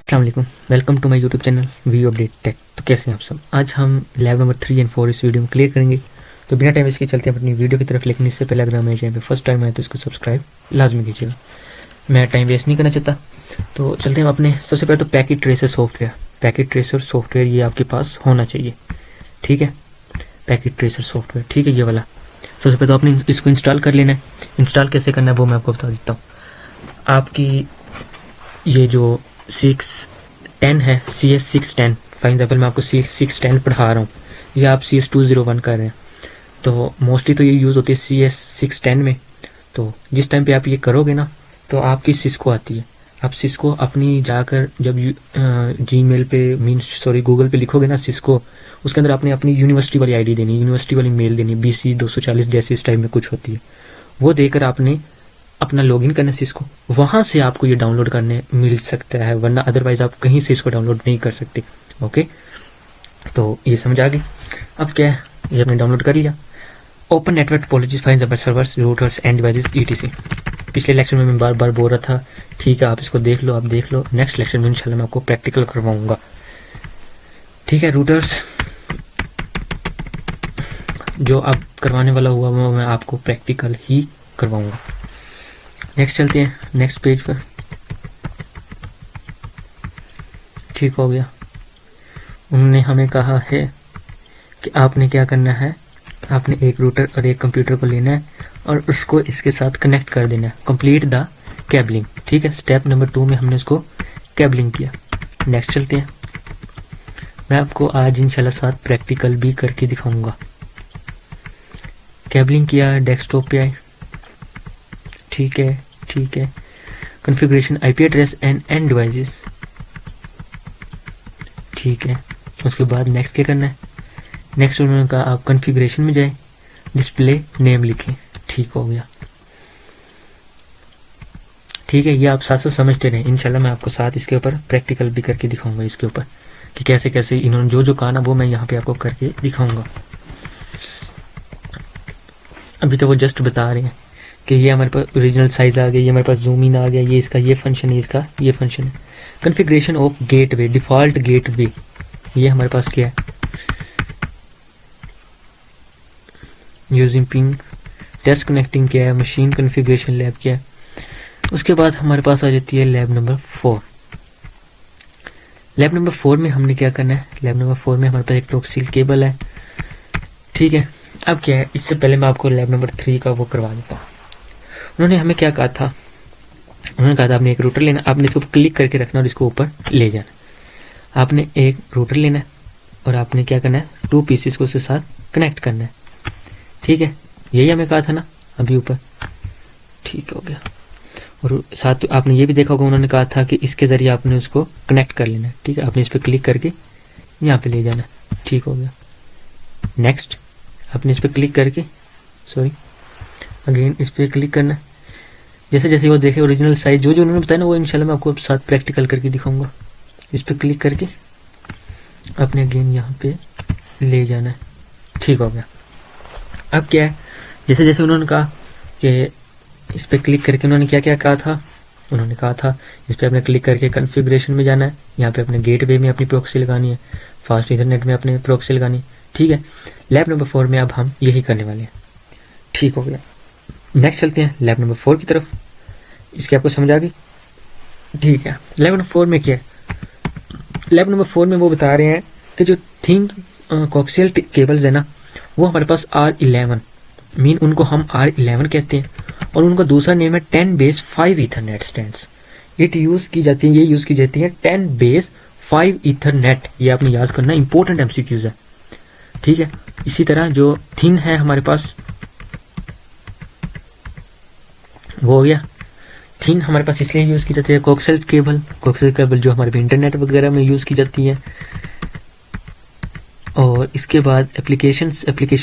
अस्सलाम वालेकुम, welcome to my YouTube channel We Update Tech. तो कैसे हैं आप सब। आज हम लैब नंबर 3 एंड 4 इस वीडियो में क्लियर करेंगे। तो बिना टाइम वेस्ट के चलते हैं अपनी वीडियो की तरफ। लेकिन इससे पहले अगर मेरे चैनल पे फर्स्ट टाइम आए तो इसको सब्सक्राइब लाजमी कीजिएगा। मैं टाइम वेस्ट नहीं करना चाहता, तो चलते हैं अपने। सबसे पहले तो packet tracer software, packet tracer software ये आपके पास होना चाहिए, ठीक है। पैकेट ट्रेसर सॉफ्टवेयर, ठीक है, ये वाला। सबसे पहले तो आपने इसको इंस्टॉल कर लेना है। इंस्टॉल कैसे करना है वो मैं आपको बता देता हूँ। आपकी ये जो 610 है, CS610, फॉर एग्जाम्पल मैं आपको CS610 पढ़ा रहा हूँ, ये आप CS201 कर रहे हैं, तो मोस्टली तो ये यूज़ होती है CS610 में। तो जिस टाइम पे आप ये करोगे ना, तो आपकी सिस्को आती है। आप सिस्को अपनी जाकर जब जीमेल पे गूगल पे लिखोगे ना सिस्को, उसके अंदर आपने अपनी यूनिवर्सिटी वाली आईडी देनी, यूनिवर्सिटी वाली मेल देनी, BC240 जैसे इस टाइप में कुछ होती है। वो देकर आपने अपना लॉगिन करना सिस्को, वहां से आपको ये डाउनलोड करने मिल सकता है, वरना अदरवाइज आप कहीं से इसको डाउनलोड नहीं कर सकते। ओके, तो ये समझ आ गई। अब क्या है, ये आपने डाउनलोड कर लिया। Open network topologies for example servers, routers end devices ETC। पिछले लेक्चर में मैं बार बार बोल रहा था, ठीक है, आप इसको देख लो, आप देख लो। नेक्स्ट लेक्चर में इंशाल्लाह मैं आपको प्रैक्टिकल करवाऊंगा, ठीक है। रूटर्स जो आप करवाने वाला हुआ वो मैं आपको प्रैक्टिकल ही करवाऊंगा। नेक्स्ट चलते हैं नेक्स्ट पेज पर। ठीक हो गया। उन्होंने हमें कहा है कि आपने क्या करना है, आपने एक रूटर और एक कंप्यूटर को लेना है और उसको इसके साथ कनेक्ट कर देना है। कंप्लीट द केबलिंग, ठीक है। स्टेप नंबर 2 में हमने उसको केबलिंग किया। नेक्स्ट चलते हैं। मैं आपको आज इंशाल्लाह साथ प्रैक्टिकल भी करके दिखाऊंगा। केबलिंग किया, डेस्कटॉप पे आए, ठीक है, ठीक है। Configuration IP address end devices, ठीक है। उसके बाद नेक्स्ट क्या करना है। नेक्स्ट उन्होंने कहा आप कॉन्फ़िगरेशन में जाएं, डिस्प्ले नेम लिखें, ठीक हो गया, ठीक है। ये आप साथ साथ समझते रहें, इंशाल्लाह मैं आपको साथ इसके ऊपर प्रैक्टिकल भी करके दिखाऊंगा, इसके ऊपर कि कैसे कैसे इन्होंने जो जो कहा ना वो मैं यहाँ पे आपको करके दिखाऊंगा। अभी तो वो जस्ट बता रहे हैं कि ये हमारे पास ओरिजिनल साइज आ गया, ये हमारे पास जूम इन आ गया, ये इसका ये फंक्शन है, इसका ये फंक्शन है। Configuration of gateway, default gateway, ये हमारे पास क्या है, यूजिंग पिंग, टेस्ट कनेक्टिंग क्या है, मशीन कॉन्फ़िगरेशन लैब क्या है। उसके बाद हमारे पास आ जाती है लैब नंबर 4। लैब नंबर 4 में हमने क्या करना है, लैब नंबर 4 में हमारे पास एक टॉक्सिल केबल है, ठीक है। अब क्या है, इससे पहले मैं आपको लैब नंबर 3 का वो करवा देता हूँ। उन्होंने हमें क्या कहा था, उन्होंने कहा था आपने एक रूटर लेना, आपने इसको क्लिक करके रखना और इसको ऊपर ले जाना। आपने एक रूटर लेना है और आपने क्या करना है, 2 पीसेस को उसके साथ कनेक्ट करना है, ठीक है। यही हमें कहा था ना अभी ऊपर, ठीक हो गया। और साथ आपने ये भी देखा होगा, उन्होंने कहा था कि इसके जरिए आपने उसको कनेक्ट कर लेना है, ठीक है। आपने इस पर क्लिक करके यहाँ पे ले जाना है, ठीक हो गया। नेक्स्ट आपने इस पर क्लिक करके, सॉरी अगेन इस पर क्लिक करना है। जैसे जैसे वो देखे ओरिजिनल साइज जो जो उन्होंने बताया ना, वो इंशाल्लाह मैं आपको साथ प्रैक्टिकल करके दिखाऊंगा। इस पर क्लिक करके आपने अगेन यहाँ पे ले जाना है, ठीक हो गया। अब क्या है, जैसे जैसे उन्होंने कहा कि इस पर क्लिक करके उन्होंने क्या क्या कहा था, उन्होंने कहा था इस पर आपने क्लिक करके कॉन्फ़िगरेशन में जाना है, यहाँ पे अपने गेटवे में अपनी प्रॉक्सी लगानी है, फास्ट इंटरनेट में अपने प्रॉक्सी लगानी है, ठीक है। लैब नंबर 4 में अब हम यही करने वाले हैं, ठीक हो गया। नेक्स्ट चलते हैं लैब नंबर 4 की तरफ। इसकी आपको समझ आ गई, ठीक है। लैब नंबर 4 में क्या है, लैब नंबर 4 में वो बता रहे हैं कि जो थिन कोक्सियल केबल्स है ना, वो हमारे पास R11 मीन उनको हम R11 कहते हैं, और उनका दूसरा नेम है 10 base 5 Ethernet stands. It use की जाती है, ये यूज़ की जाती है 10 बेस 5 ईथरनेट। ये आपने याद करना, इंपॉर्टेंट MCQs है, ठीक है। इसी तरह जो थिन है हमारे पास, वो हो गया। थिन हमारे पास इसलिए यूज़ की जाती है कोक्सियल केबल जो हमारे इंटरनेट वगैरह में यूज़ की जाती है। और इसके बाद एप्लीकेशन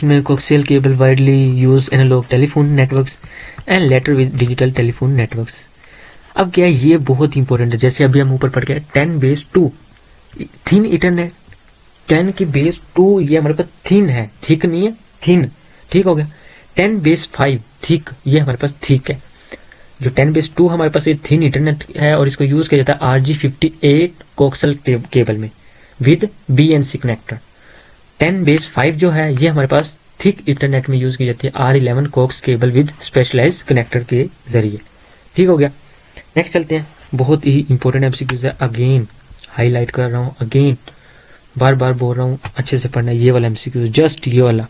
में coaxial cable widely use analog telephone networks and later with digital telephone networks. अब क्या है, ये बहुत इंपॉर्टेंट है। जैसे अभी हम ऊपर पढ़ गए 10 बेस 2 थिन इंटरनेट, 10 की बेस 2, ये हमारे पास थिन है, थिक नहीं है, थिन, ठीक हो गया। 10 बेस 5 थिक, ये हमारे पास थिक है। जो 10/2 हमारे पास ये थिन इंटरनेट है और इसको यूज किया जाता है RG58 कोक्सल केबल में विद BNC कनेक्टर। 10/5 जो है ये हमारे पास थिक इंटरनेट में यूज की जाती है R11 coax cable with specialized connector के जरिए। ठीक हो गया। नेक्स्ट चलते हैं, बहुत ही इंपॉर्टेंट एमसीक्यूज है, अगेन हाईलाइट कर रहा हूँ, अगेन बार बार बोल रहा हूँ अच्छे से पढ़ना ये वाला एमसीक्यू, जस्ट ये वाला,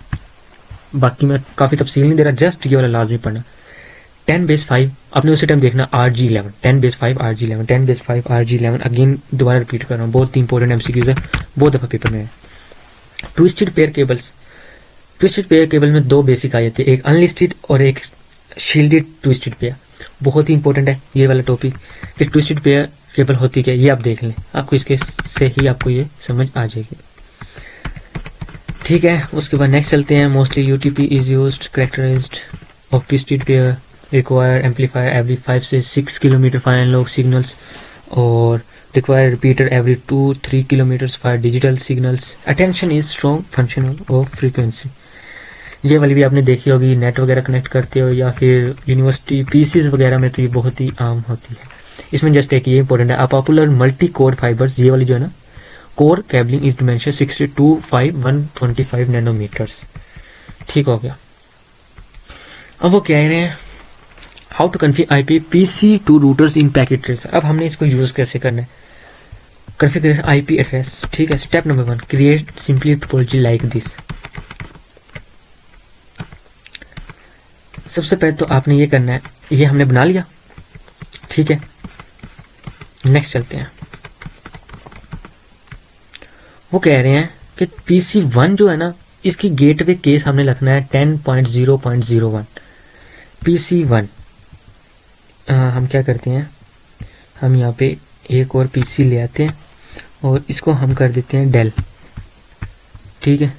बाकी मैं काफी तफसील नहीं दे रहा, जस्ट ये वाला लाजमी पढ़ना। 10/5 आपने उसी टाइम देखना RG11, 10/5 RG11, 10/5 RG11, अगेन दोबारा रिपीट कर रहा हूँ, बहुत ही इंपॉर्टेंट एमसीक्यूज है, बहुत दफा पेपर में है। Twisted pair cables, twisted pair cable में दो बेसिक आ जाती है, एक अनलिस्टेड और एक शील्डेड ट्विस्टेड पेयर। बहुत ही इंपॉर्टेंट है ये वाला टॉपिक कि ट्विस्टेड पेयर केबल होती क्या, ये आप देख लें, आपको इसके से ही आपको ये समझ आ जाएगी। ठीक है, उसके बाद नेक्स्ट चलते हैं, mostly UTP is used characterized of twisted pair require amplifier every 5 से 6 किलोमीटर फॉर एनालॉग सिग्नल्स और require repeater every 2-3 kilometers for digital signals. Attention is strong functional of frequency. ये वाली भी आपने देखी होगी, नेट वगैरह कनेक्ट करते हो या फिर यूनिवर्सिटी पीसीज वगैरह में तो ये बहुत ही आम होती है। इसमें जस्ट एक ये इंपॉर्टेंट है, पॉपुलर मल्टी कोर फाइबर्स, ये वाली जो है ना, core cabling is dimension 62.5-125 nanometers. ठीक हो गया। अब वो कह रहे हैं how to configure IPPC to routers in packet tracer. अब हमने इसको यूज कैसे करना है, कॉन्फ़िगरेशन IP एड्रेस। ठीक है, step number 1, create simply topology like this. सबसे पहले तो आपने ये करना है, ये हमने बना लिया। ठीक है, नेक्स्ट चलते हैं। वो कह रहे हैं कि PC1 जो है ना, इसकी गेटवे केस हमने लिखना है 10.0.01 PC1। हम क्या करते हैं, हम यहाँ पे एक और PC ले आते हैं और इसको हम कर देते हैं डेल। ठीक है,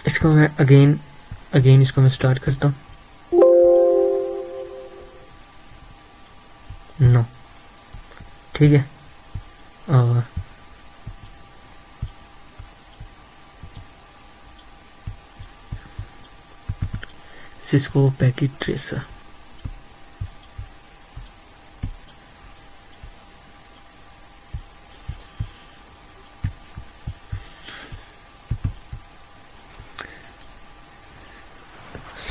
इसको मैं अगेन इसको मैं स्टार्ट करता हूँ। नो, ठीक है, और Cisco packet tracer.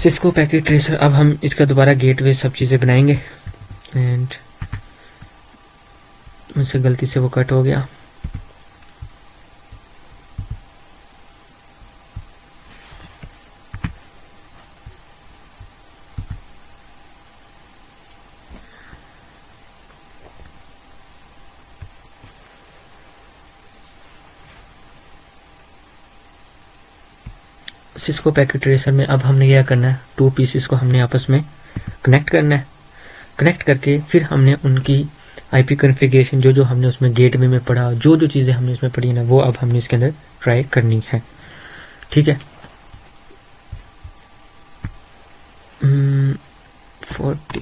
Cisco packet tracer, अब हम इसका दोबारा गेटवे सब चीज़ें बनाएंगे एंड मुझसे गलती से वो कट हो गया। सिस्को पैकेट ट्रेसर में अब हमने क्या करना है, 2 पीसेस को हमने आपस में कनेक्ट करना है। कनेक्ट करके फिर हमने उनकी IP कॉन्फ़िगरेशन जो हमने उसमें गेटवे में पढ़ा, जो चीज़ें हमने उसमें पढ़ी ना, वो अब हमने इसके अंदर ट्राई करनी है। ठीक है, 40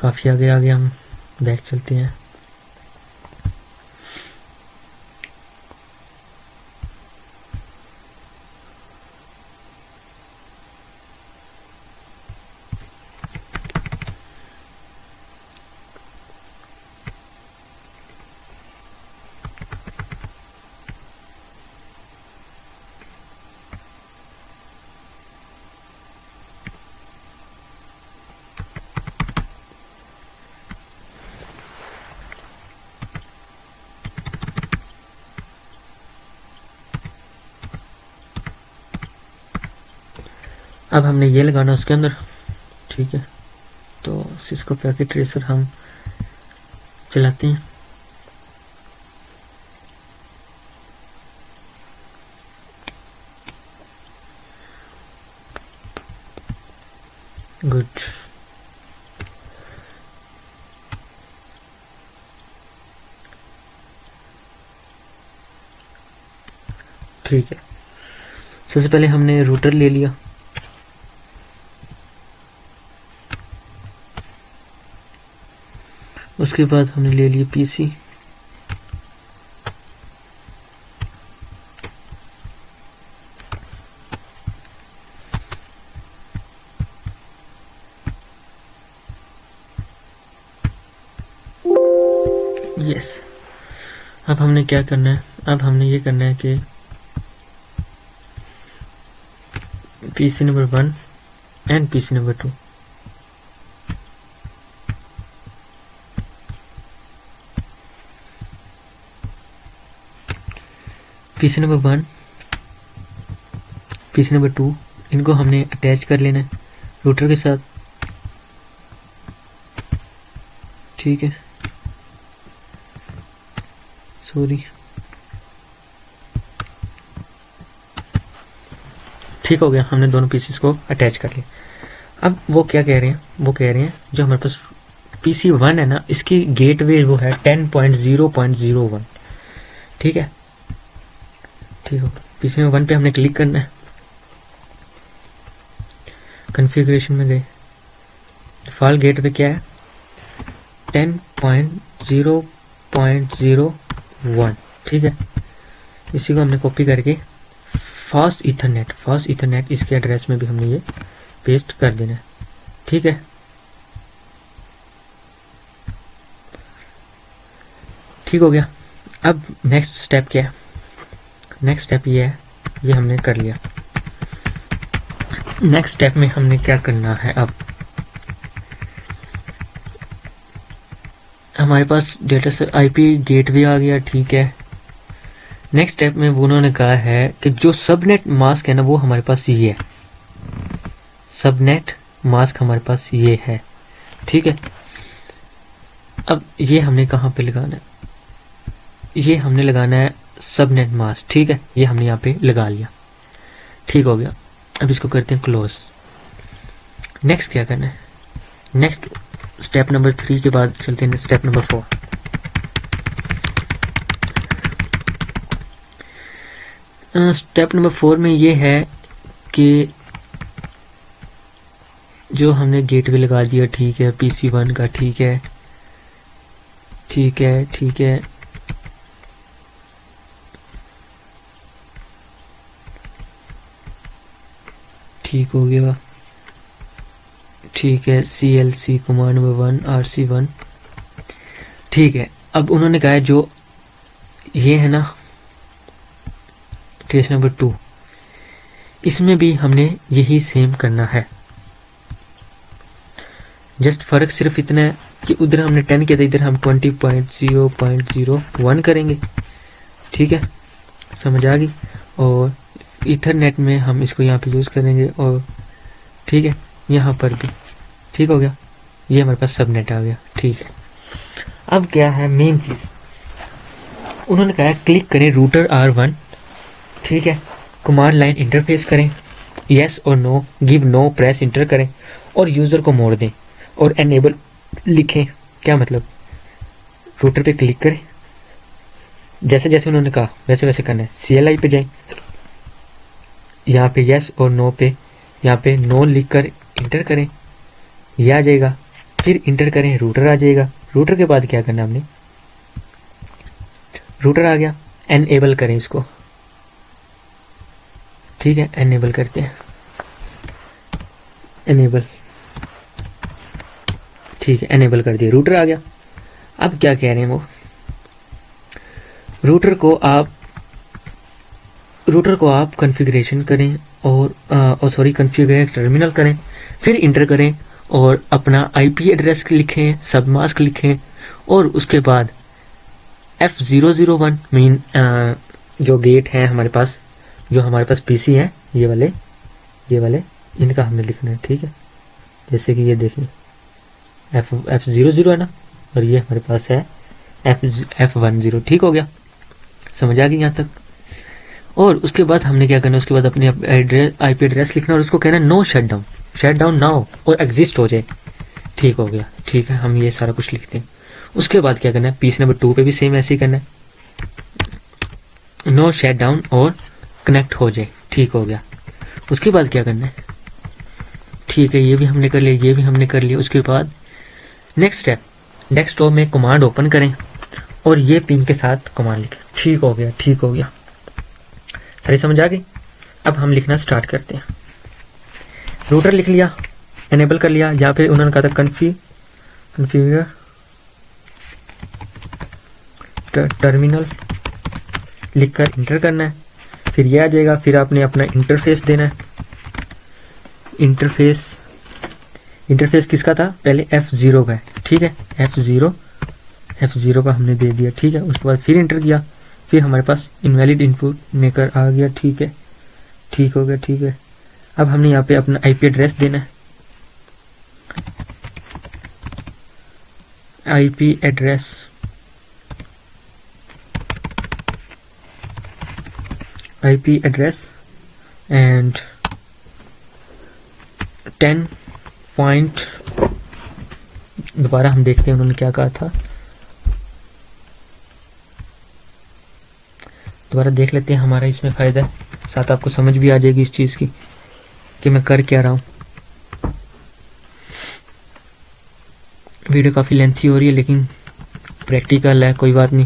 काफ़ी आगे हम बैक चलते हैं। अब हमने ये लगाना उसके अंदर। ठीक है, तो सिस्को पैकेट ट्रेसर हम चलाते हैं। गुड, ठीक है। सबसे पहले हमने रूटर ले लिया। उसके बाद हमने ले लिए पीसी। यस, अब हमने क्या करना है, अब हमने ये करना है कि PC number 1 and PC number 2 PC number 1 PC number 2 इनको हमने अटैच कर लेना है रूटर के साथ। ठीक है, सॉरी, ठीक हो गया, हमने दोनों पीसीस को अटैच कर लिया। अब वो क्या कह रहे हैं, वो कह रहे हैं जो हमारे पास पीसी 1 है ना, इसकी गेटवे वो है 10.0.01। ठीक है, ठीक हो, पीसी में 1 पे हमने क्लिक करना है, कॉन्फ़िगरेशन में गए, डिफ़ॉल्ट गेटवे क्या है 10.0.01। ठीक है, इसी को हमने कॉपी करके फास्ट ईथरनेट इसके एड्रेस में भी हमने ये पेस्ट कर देना है। ठीक है, ठीक हो गया। अब नेक्स्ट स्टेप क्या है, नेक्स्ट स्टेप ये है, ये हमने कर लिया। नेक्स्ट स्टेप में हमने क्या करना है, अब हमारे पास डेटा से आईपी गेटवे आ गया। ठीक है, नेक्स्ट स्टेप में वो उन्होंने कहा है कि जो सबनेट मास्क है ना, वो हमारे पास ये है, सबनेट मास्क हमारे पास ये है। ठीक है, अब ये हमने कहाँ पे लगाना है, ये हमने लगाना है सबनेट मास्क। ठीक है, ये हमने यहाँ पे लगा लिया। ठीक हो गया, अब इसको करते हैं क्लोज। नेक्स्ट क्या करना है, नेक्स्ट स्टेप नंबर 3 के बाद चलते हैं स्टेप नंबर 4। स्टेप नंबर 4 में ये है कि जो हमने गेटवे लगा दिया, ठीक है, पीसी 1 का, ठीक है, ठीक है, ठीक है, ठीक हो गया। ठीक है, CLC कमांड नंबर 1 RC1। ठीक है, अब उन्होंने कहा है जो ये है ना ट्रेस नंबर 2, इसमें भी हमने यही सेम करना है। जस्ट फर्क सिर्फ इतना है कि उधर हमने 10 किया था, इधर हम 20.0.01 करेंगे। ठीक है, समझ आ गई। और ईथरनेट में हम इसको यहाँ पे यूज़ करेंगे, और ठीक है, यहाँ पर भी। ठीक हो गया, ये हमारे पास सबनेट आ गया। ठीक है, अब क्या है मेन चीज़, उन्होंने कहा है क्लिक करें रूटर R1। ठीक है, कमांड लाइन इंटरफेस करें, यस और no, give no, press enter करें और यूज़र को मोड़ दें और एनेबल लिखें। क्या मतलब, रूटर पे क्लिक करें, जैसे जैसे उन्होंने कहा वैसे वैसे करना है। CLI पे जाएं, यहाँ पे यस और नो पे, यहाँ पे नो लिख कर इंटर करें, ये आ जाएगा। फिर इंटर करें, रूटर आ जाएगा। रूटर के बाद क्या करना है हमने, रूटर आ गया, एनेबल करें इसको। ठीक है, एनेबल करते हैं, एनेबल। ठीक है, एनेबल कर दिया, रूटर आ गया। अब क्या कह रहे हैं वो, रूटर को आप कॉन्फ़िगरेशन करें और सॉरी कॉन्फ़िगर टर्मिनल करें, फिर इंटर करें और अपना IP एड्रेस लिखें, सब मास्क लिखें और उसके बाद F001 मीन जो गेट है हमारे पास, जो हमारे पास पीसी है, ये वाले इनका हमने लिखना है। ठीक है, जैसे कि ये देखें F00 है ना, और ये हमारे पास है F10। ठीक हो गया, समझ आ गई यहाँ तक। और उसके बाद हमने क्या करना है, उसके बाद अपने IP एड्रेस लिखना और उसको कहना है नो शट डाउन नाउ और एग्जिस्ट हो जाए। ठीक हो गया, ठीक है, हम ये सारा कुछ लिखते हैं। उसके बाद क्या करना है, पीस नंबर 2 पे भी सेम ऐसे ही करना है, नो शट डाउन और कनेक्ट हो जाए। ठीक हो गया, उसके बाद क्या करना है, ठीक है, ये भी हमने कर लिया, ये भी हमने कर लिया। उसके बाद नेक्स्ट स्टेप, डेस्कटॉप में कमांड ओपन करें और ये पिन के साथ कमांड लिखें। ठीक हो गया, ठीक हो गया, सारी समझ आ गई। अब हम लिखना स्टार्ट करते हैं। रूटर लिख लिया, एनेबल कर लिया। यहाँ पे उन्होंने कहा था कन्फिगर टर्मिनल लिखकर इंटर करना है, फिर ये आ जाएगा। फिर आपने अपना इंटरफेस देना है। इंटरफेस किसका था, पहले F0 का है, ठीक है। F0 का हमने दे दिया, ठीक है। उसके बाद फिर इंटर किया, फिर हमारे पास इनवैलिड इनपुट मेकर आ गया, ठीक है, ठीक हो गया, ठीक है। अब हमने यहाँ पे अपना IP एड्रेस देना है। IP एड्रेस एंड 10 पॉइंट, दोबारा हम देखते हैं उन्होंने क्या कहा था, दोबारा देख लेते हैं, हमारा इसमें फ़ायदा है, साथ आपको समझ भी आ जाएगी इस चीज़ की कि मैं कर क्या रहा हूँ। वीडियो काफ़ी लेंथी हो रही है लेकिन प्रैक्टिकल है, कोई बात नहीं,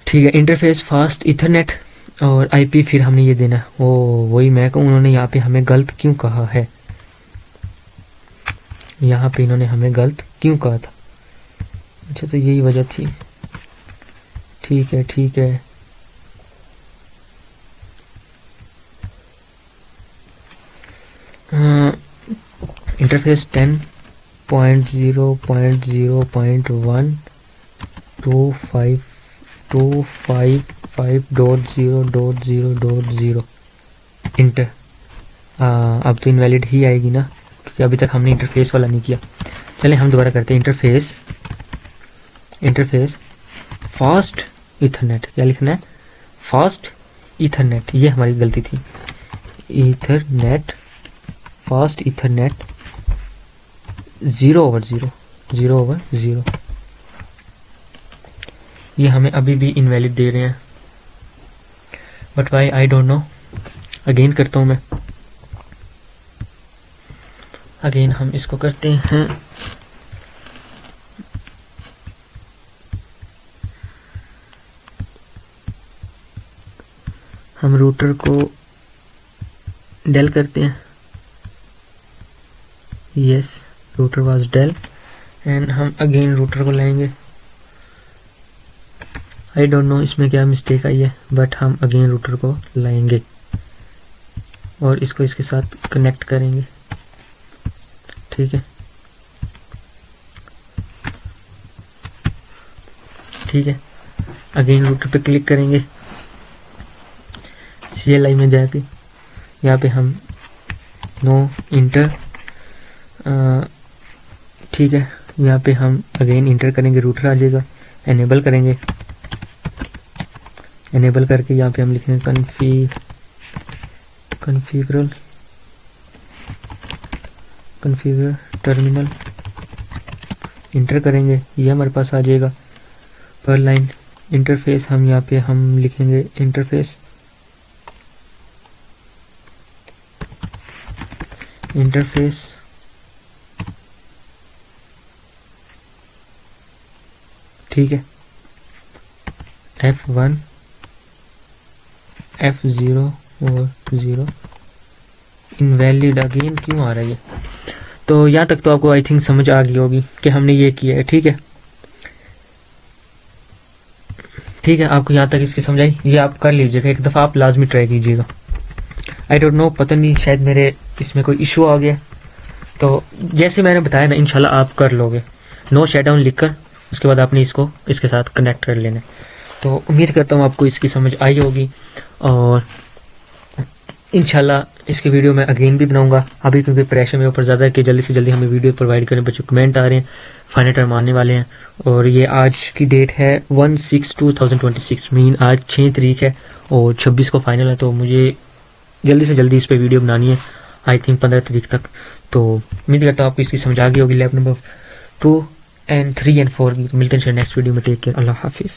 ठीक है। इंटरफेस फास्ट इथरनेट और IP फिर हमने ये देना है। वही मैं कहूँ, उन्होंने यहाँ पे हमें गलत क्यों कहा है, यहाँ पे इन्होंने हमें गलत क्यों कहा था। अच्छा, तो यही वजह थी, ठीक है, ठीक है। Interface 10.0.0.12555.0.0.0 inter. अब तो इनवैलिड ही आएगी ना, क्योंकि अभी तक हमने इंटरफेस वाला नहीं किया। चलें हम दोबारा करते हैं। इंटरफेस फास्ट इथरनेट, क्या लिखना है, फास्ट इथरनेट, ये हमारी गलती थी। इथरनेट, फास्ट इथरनेट 0/0, ये हमें अभी भी इनवैलिड दे रहे हैं, but why I don't know. Again करता हूँ मैं, अगेन हम इसको करते हैं। हम रूटर को डेल करते हैं, यस, रूटर वाज डेल, एंड हम अगेन रूटर को लाएंगे। आई डोंट नो इसमें क्या मिस्टेक आई है, बट हम अगेन रूटर को लाएंगे और इसको इसके साथ कनेक्ट करेंगे, ठीक है, ठीक है। अगेन रूटर पे क्लिक करेंगे, CLI में जाके यहाँ पे हम नो इंटर, ठीक है, यहाँ पे हम अगेन इंटर करेंगे, रूटर आ जाएगा। एनेबल करेंगे, एनेबल करके यहाँ पे हम लिखेंगे कॉन्फ़िगर टर्मिनल, इंटर करेंगे, ये हमारे पास आ जाएगा। पर लाइन इंटरफेस हम यहाँ पे हम लिखेंगे इंटरफेस ठीक है। F1 F0 और 0 इनवैलिड अगेन क्यों आ रही है। तो यहाँ तक तो आपको आई थिंक समझ आ गई होगी कि हमने ये किया है, ठीक है, ठीक है। आपको यहाँ तक इसकी समझ आई, ये आप कर लीजिएगा, एक दफ़ा आप लाजमी ट्राई कीजिएगा। आई डोंट नो, पता नहीं शायद मेरे इसमें कोई इशू आ गया, तो जैसे मैंने बताया ना, इंशाल्लाह आप कर लोगे। नो शटडाउन लिखकर उसके बाद आपने इसको इसके साथ कनेक्ट कर लेना। तो उम्मीद करता हूँ आपको इसकी समझ आई होगी, और इंशाल्लाह इसकी वीडियो मैं अगेन भी बनाऊंगा। अभी क्योंकि प्रेशर मेरे ऊपर ज़्यादा है कि जल्दी से जल्दी हमें वीडियो प्रोवाइड करें, बच्चों कमेंट आ रहे हैं, फाइनल टर्म आने वाले हैं, और ये आज की डेट है 1/6/2026, मीन आज 6 तारीख है और 26 को फाइनल है। तो मुझे जल्दी से जल्दी इस पर वीडियो बनानी है, आई थिंक 15 तारीख तक। तो उम्मीद करता हूँ आपको इसकी समझ आ गई होगी, लैब नंबर 2 and 3 and 4 की। मिलते हैं नेक्स्ट वीडियो में, टेक केयर, अल्लाह हाफिज़।